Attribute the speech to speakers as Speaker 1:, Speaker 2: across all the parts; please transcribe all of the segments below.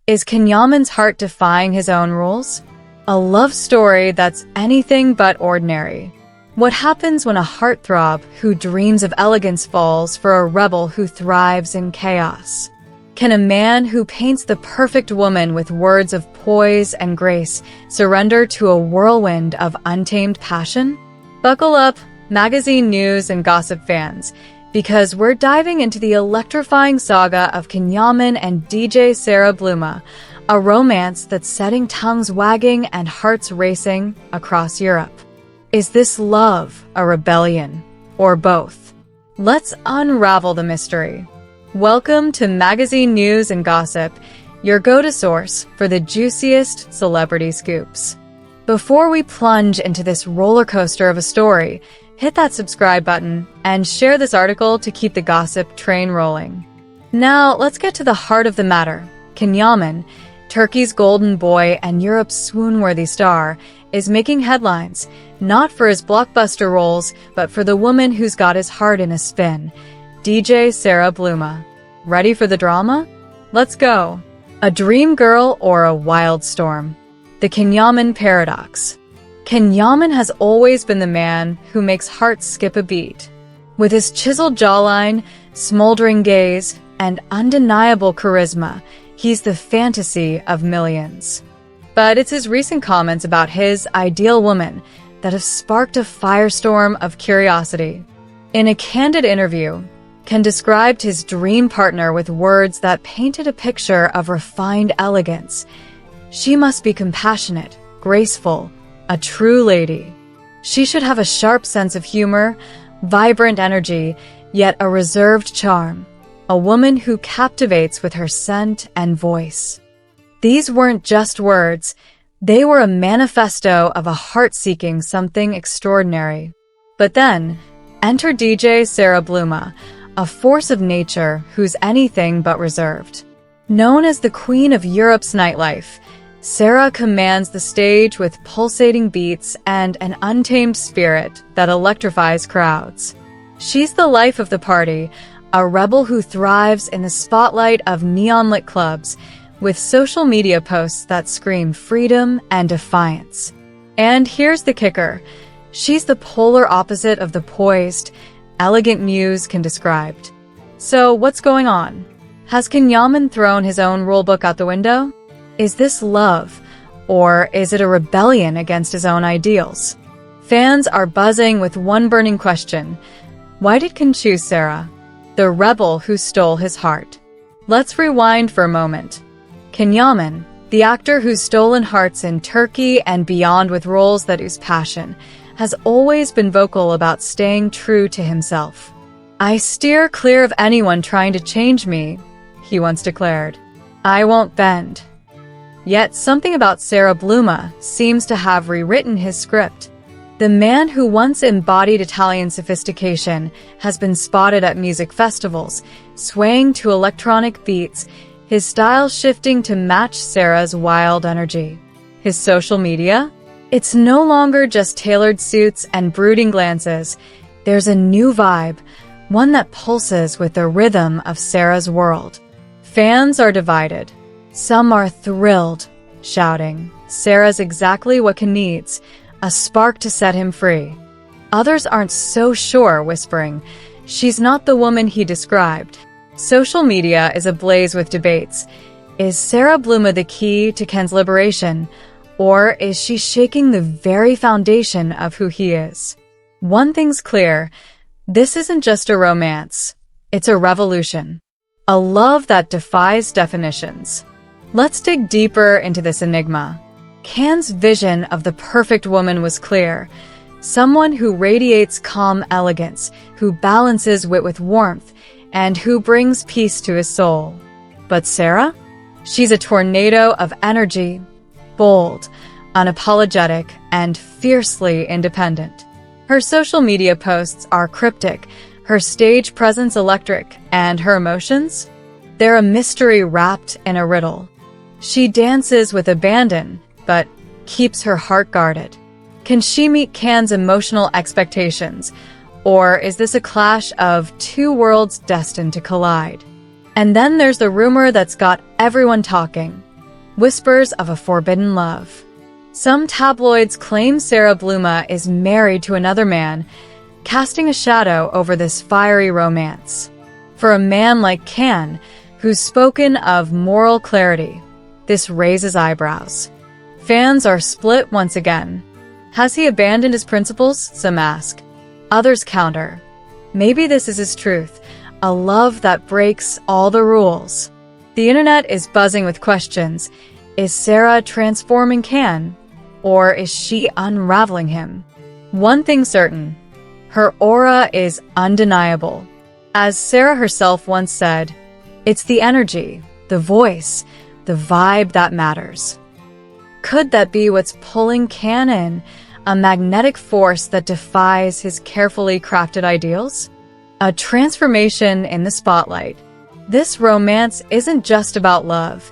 Speaker 1: Is Yaman's heart defying his own rules? A love story that's anything but ordinary. What happens when a heartthrob who dreams of elegance falls for a rebel who thrives in chaos? Can a man who paints the perfect woman with words of poise and grace surrender to a whirlwind of untamed passion? Buckle up, magazine news and gossip fans, because we're diving into the electrifying saga of Yaman and DJ Sara Bluma, a romance that's setting tongues wagging and hearts racing across Europe. Is this love, a rebellion, or both? Let's unravel the mystery. Welcome to Magazine News and Gossip, your go-to source for the juiciest celebrity scoops. Before we plunge into this roller coaster of a story, hit that subscribe button and share this article to keep the gossip train rolling. Now, let's get to the heart of the matter. Yaman, Turkey's golden boy and Europe's swoon-worthy star, is making headlines, not for his blockbuster roles, but for the woman who's got his heart in a spin, DJ Sara Bluma. Ready for the drama? Let's go. A dream girl or a wild storm? The Yaman paradox. Yaman has always been the man who makes hearts skip a beat. With his chiseled jawline, smoldering gaze, and undeniable charisma, he's the fantasy of millions. But it's his recent comments about his ideal woman that have sparked a firestorm of curiosity. In a candid interview, Ken described his dream partner with words that painted a picture of refined elegance. She must be compassionate, graceful, a true lady. She should have a sharp sense of humor, vibrant energy, yet a reserved charm. A woman who captivates with her scent and voice. These weren't just words, they were a manifesto of a heart seeking something extraordinary. But then, enter DJ Sara Bluma, a force of nature who's anything but reserved. Known as the Queen of Europe's nightlife, Sara commands the stage with pulsating beats and an untamed spirit that electrifies crowds. She's the life of the party, a rebel who thrives in the spotlight of neon-lit clubs, with social media posts that scream freedom and defiance. And here's the kicker. She's the polar opposite of the poised, elegant muse Ken described. So what's going on? Has Yaman thrown his own rulebook out the window? Is this love, or is it a rebellion against his own ideals? Fans are buzzing with one burning question. Why did Ken choose Sara, the rebel who stole his heart? Let's rewind for a moment. Yaman, the actor who's stolen hearts in Turkey and beyond with roles that ooze passion, has always been vocal about staying true to himself. "I steer clear of anyone trying to change me," he once declared. "I won't bend." Yet something about Sara Bluma seems to have rewritten his script. The man who once embodied Italian sophistication has been spotted at music festivals, swaying to electronic beats, his style shifting to match Sara's wild energy. His social media? It's no longer just tailored suits and brooding glances. There's a new vibe, one that pulses with the rhythm of Sara's world. Fans are divided. Some are thrilled, shouting, "Sara's exactly what Ken needs, a spark to set him free." Others aren't so sure, whispering, "She's not the woman he described." Social media is ablaze with debates. Is Sara Bluma the key to Ken's liberation, or is she shaking the very foundation of who he is? One thing's clear, this isn't just a romance. It's a revolution. A love that defies definitions. Let's dig deeper into this enigma. Ken's vision of the perfect woman was clear. Someone who radiates calm elegance, who balances wit with warmth, and who brings peace to his soul. But Sara? She's a tornado of energy, bold, unapologetic, and fiercely independent. Her social media posts are cryptic, her stage presence electric, and her emotions? They're a mystery wrapped in a riddle. She dances with abandon, but keeps her heart guarded. Can she meet Ken's emotional expectations? Or is this a clash of two worlds destined to collide? And then there's the rumor that's got everyone talking. whispers of a forbidden love. Some tabloids claim Sara Bluma is married to another man, casting a shadow over this fiery romance. For a man like Can, who's spoken of moral clarity, this raises eyebrows. Fans are split once again. Has he abandoned his principles? Some ask. Others counter. Maybe this is his truth, a love that breaks all the rules. The internet is buzzing with questions. Is Sara transforming Can, or is she unraveling him? One thing certain, her aura is undeniable. As Sara herself once said, it's the energy, the voice, the vibe that matters. Could that be what's pulling Can in, a magnetic force that defies his carefully crafted ideals? A transformation in the spotlight. This romance isn't just about love,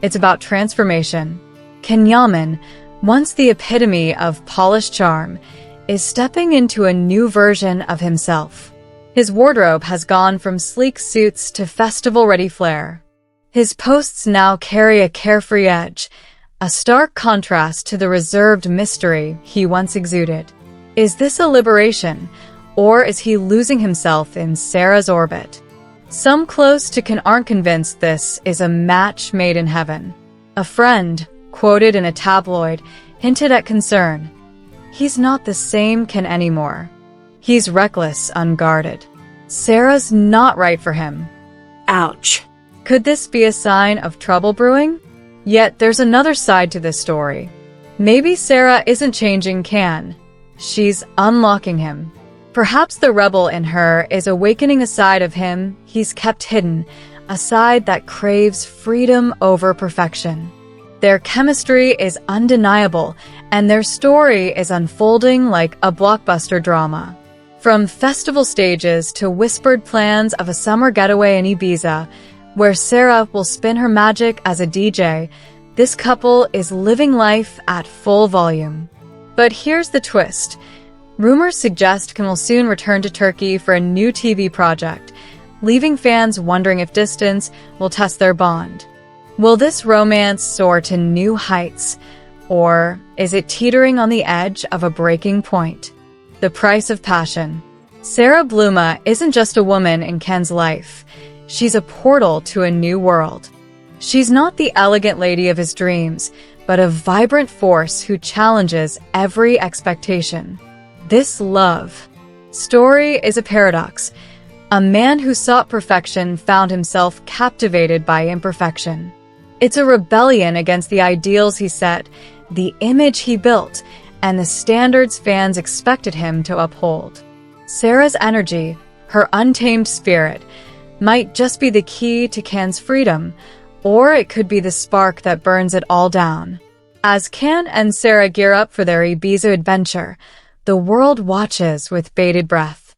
Speaker 1: it's about transformation. Yaman, once the epitome of polished charm, is stepping into a new version of himself. His wardrobe has gone from sleek suits to festival-ready flair. His posts now carry a carefree edge, a stark contrast to the reserved mystery he once exuded. Is this a liberation, or is he losing himself in Sara's orbit? Some close to Can aren't convinced this is a match made in heaven. A friend, quoted in a tabloid, hinted at concern. He's not the same Can anymore. He's reckless, unguarded. Sara's not right for him.
Speaker 2: Ouch.
Speaker 1: Could this be a sign of trouble brewing? Yet there's another side to this story. Maybe Sara isn't changing Can. She's unlocking him. Perhaps the rebel in her is awakening a side of him he's kept hidden, a side that craves freedom over perfection. Their chemistry is undeniable, and their story is unfolding like a blockbuster drama. From festival stages to whispered plans of a summer getaway in Ibiza, where Sara will spin her magic as a DJ, this couple is living life at full volume. But here's the twist. Rumors suggest Can will soon return to Turkey for a new TV project, leaving fans wondering if distance will test their bond. Will this romance soar to new heights, or is it teetering on the edge of a breaking point? The price of passion. Sara Bluma isn't just a woman in Can's life. She's a portal to a new world. She's not the elegant lady of his dreams, but a vibrant force who challenges every expectation. This love story is a paradox. A man who sought perfection found himself captivated by imperfection. It's a rebellion against the ideals he set, the image he built, and the standards fans expected him to uphold. Sara's energy, her untamed spirit, might just be the key to Can's freedom, or it could be the spark that burns it all down. As Can and Sara gear up for their Ibiza adventure, the world watches with bated breath.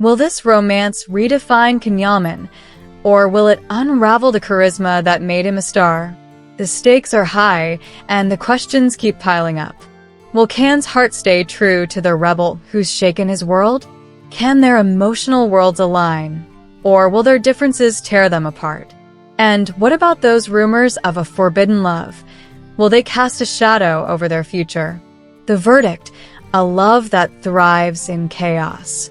Speaker 1: Will this romance redefine Yaman, or will it unravel the charisma that made him a star? The stakes are high, and the questions keep piling up. Will Can's heart stay true to the rebel who's shaken his world? Can their emotional worlds align, or will their differences tear them apart? And what about those rumors of a forbidden love? Will they cast a shadow over their future? The verdict: a love that thrives in chaos.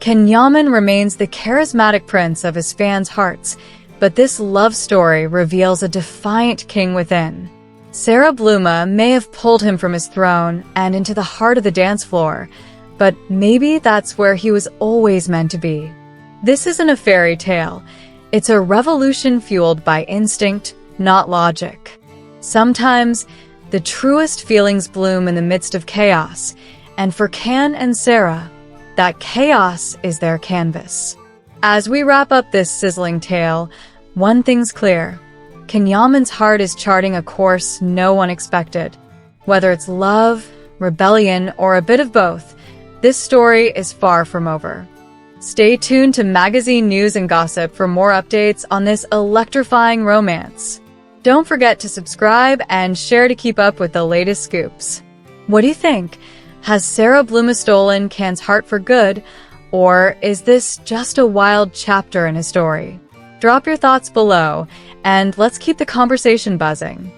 Speaker 1: Yaman remains the charismatic prince of his fans' hearts, but this love story reveals a defiant king within. Sara Bluma may have pulled him from his throne and into the heart of the dance floor, but maybe that's where he was always meant to be. This isn't a fairy tale. It's a revolution fueled by instinct, not logic. Sometimes, the truest feelings bloom in the midst of chaos, and for Can and Sara, that chaos is their canvas. As we wrap up this sizzling tale, one thing's clear. Yaman's heart is charting a course no one expected. Whether it's love, rebellion, or a bit of both, this story is far from over. Stay tuned to magazine news and gossip for more updates on this electrifying romance. Don't forget to subscribe and share to keep up with the latest scoops. What do you think? Has Sara Bluma stolen Can's heart for good, or is this just a wild chapter in his story? Drop your thoughts below, and let's keep the conversation buzzing.